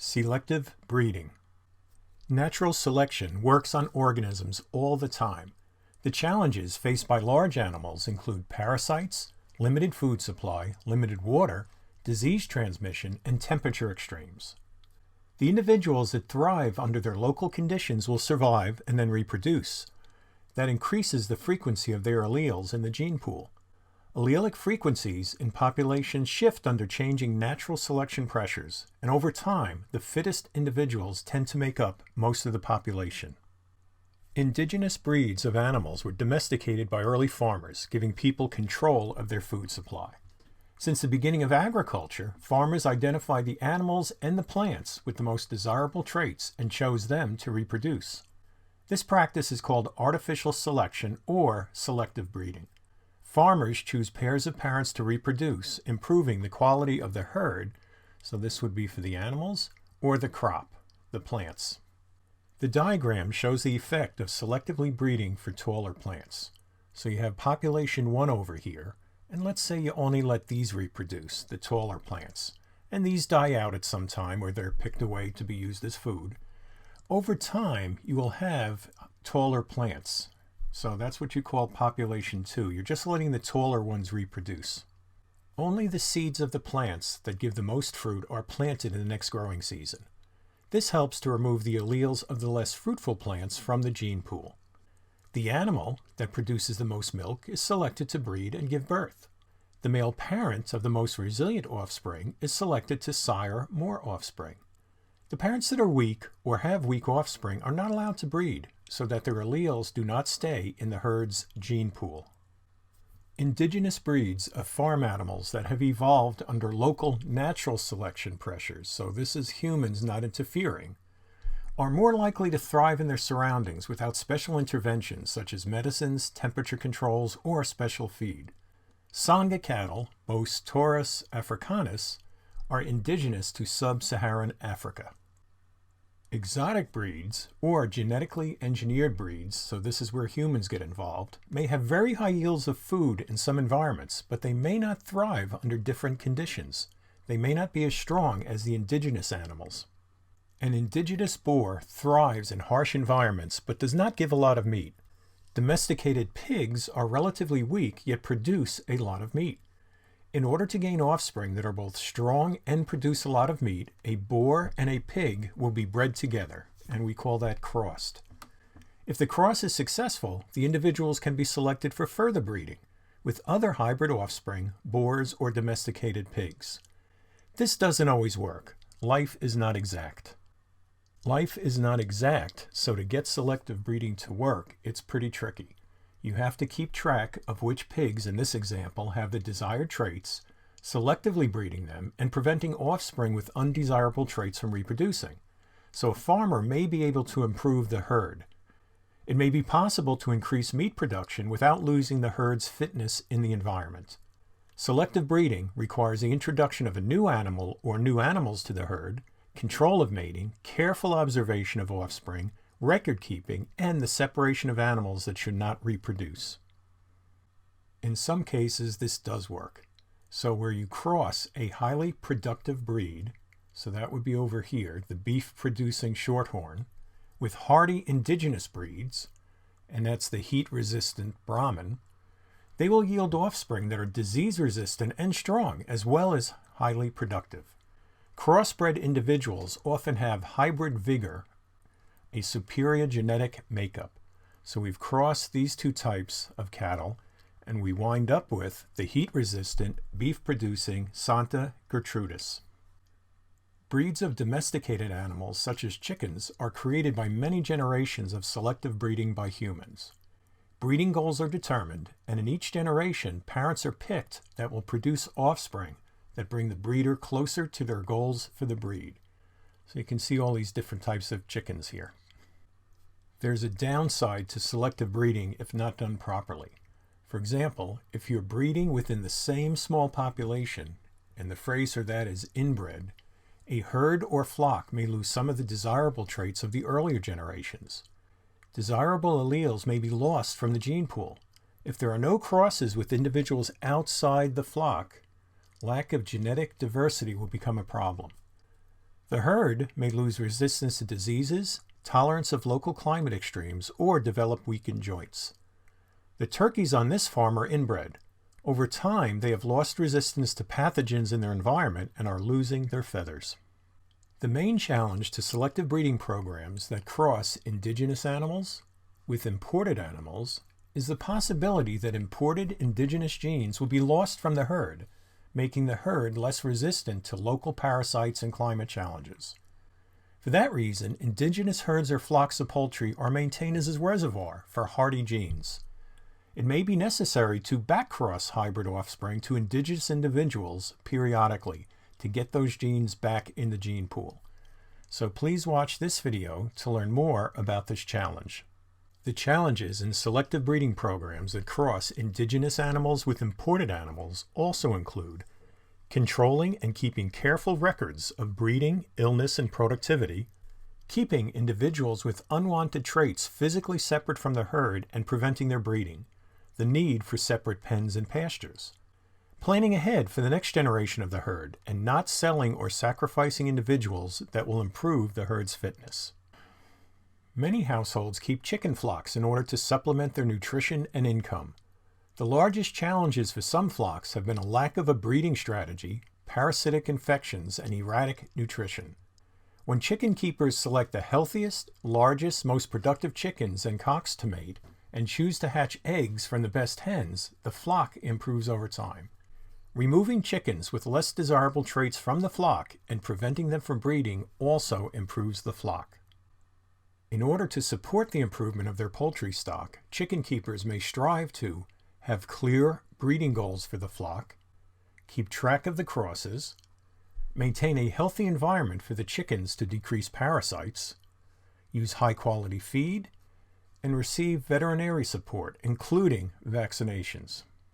Selective breeding. Natural selection works on organisms all the time. The challenges faced by large animals include parasites, limited food supply, limited water, disease transmission, and temperature extremes. The individuals that thrive under their local conditions will survive and then reproduce. That increases the frequency of their alleles in the gene pool. Allelic frequencies in populations shift under changing natural selection pressures, and over time, the fittest individuals tend to make up most of the population. Indigenous breeds of animals were domesticated by early farmers, giving people control of their food supply. Since the beginning of agriculture, farmers identified the animals and the plants with the most desirable traits and chose them to reproduce. This practice is called artificial selection or selective breeding. Farmers choose pairs of parents to reproduce, improving the quality of the herd, so this would be for the animals, or the crop, the plants. The diagram shows the effect of selectively breeding for taller plants. So you have population 1 over here, and let's say you only let these reproduce, the taller plants, and these die out at some time or they're picked away to be used as food. Over time, you will have taller plants. So that's what you call population 2. You're just letting the taller ones reproduce. Only the seeds of the plants that give the most fruit are planted in the next growing season. This helps to remove the alleles of the less fruitful plants from the gene pool. The animal that produces the most milk is selected to breed and give birth. The male parent of the most resilient offspring is selected to sire more offspring. The parents that are weak or have weak offspring are not allowed to breed, so that their alleles do not stay in the herd's gene pool. Indigenous breeds of farm animals that have evolved under local natural selection pressures, so this is humans not interfering, are more likely to thrive in their surroundings without special interventions such as medicines, temperature controls, or special feed. Sangha cattle, Bos taurus africanus, are indigenous to sub-Saharan Africa. Exotic breeds, or genetically engineered breeds, so this is where humans get involved, may have very high yields of food in some environments, but they may not thrive under different conditions. They may not be as strong as the indigenous animals. An indigenous boar thrives in harsh environments, but does not give a lot of meat. Domesticated pigs are relatively weak, yet produce a lot of meat. In order to gain offspring that are both strong and produce a lot of meat, a boar and a pig will be bred together, and we call that crossed. If the cross is successful, the individuals can be selected for further breeding with other hybrid offspring, boars, or domesticated pigs. This doesn't always work. Life is not exact. Life is not exact, so to get selective breeding to work, it's pretty tricky. You have to keep track of which pigs in this example have the desired traits, selectively breeding them, and preventing offspring with undesirable traits from reproducing. So a farmer may be able to improve the herd. It may be possible to increase meat production without losing the herd's fitness in the environment. Selective breeding requires the introduction of a new animal or new animals to the herd, control of mating, careful observation of offspring, record keeping, and the separation of animals that should not reproduce. In some cases, this does work. So where you cross a highly productive breed, so that would be over here, the beef-producing shorthorn, with hardy indigenous breeds, and that's the heat-resistant Brahmin, they will yield offspring that are disease-resistant and strong, as well as highly productive. Crossbred individuals often have hybrid vigor, a superior genetic makeup. So we've crossed these two types of cattle, and we wind up with the heat-resistant, beef-producing Santa Gertrudis. Breeds of domesticated animals, such as chickens, are created by many generations of selective breeding by humans. Breeding goals are determined, and in each generation, parents are picked that will produce offspring that bring the breeder closer to their goals for the breed. So you can see all these different types of chickens here. There's a downside to selective breeding if not done properly. For example, if you're breeding within the same small population, and the phrase for that is inbred, a herd or flock may lose some of the desirable traits of the earlier generations. Desirable alleles may be lost from the gene pool. If there are no crosses with individuals outside the flock, lack of genetic diversity will become a problem. The herd may lose resistance to diseases, tolerance of local climate extremes, or develop weakened joints. The turkeys on this farm are inbred. Over time, they have lost resistance to pathogens in their environment and are losing their feathers. The main challenge to selective breeding programs that cross indigenous animals with imported animals is the possibility that imported indigenous genes will be lost from the herd, making the herd less resistant to local parasites and climate challenges. For that reason, indigenous herds or flocks of poultry are maintained as a reservoir for hardy genes. It may be necessary to backcross hybrid offspring to indigenous individuals periodically to get those genes back in the gene pool. So please watch this video to learn more about this challenge. The challenges in selective breeding programs that cross indigenous animals with imported animals also include controlling and keeping careful records of breeding, illness, and productivity, keeping individuals with unwanted traits physically separate from the herd and preventing their breeding, the need for separate pens and pastures, planning ahead for the next generation of the herd, and not selling or sacrificing individuals that will improve the herd's fitness. Many households keep chicken flocks in order to supplement their nutrition and income. The largest challenges for some flocks have been a lack of a breeding strategy, parasitic infections, and erratic nutrition. When chicken keepers select the healthiest, largest, most productive chickens and cocks to mate, and choose to hatch eggs from the best hens, the flock improves over time. Removing chickens with less desirable traits from the flock and preventing them from breeding also improves the flock. In order to support the improvement of their poultry stock, chicken keepers may strive to have clear breeding goals for the flock, keep track of the crosses, maintain a healthy environment for the chickens to decrease parasites, use high-quality feed, and receive veterinary support, including vaccinations.